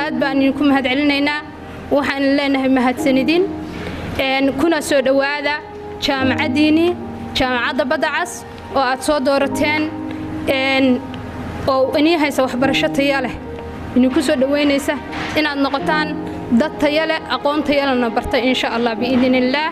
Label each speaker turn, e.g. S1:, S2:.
S1: aad baan idinku mahadcelinaynaa waxaan leenahay mahadsanidin kuna soo dhawaada jaamacadiini jaamacadda Badda Cas oo aad soo doorateen oo inii haysa waxbarasho tayo leh idinku soo dhaweynaysa inaad noqotaan dad tayo leh aqoon tayo lehna barta insha Allah biidinillah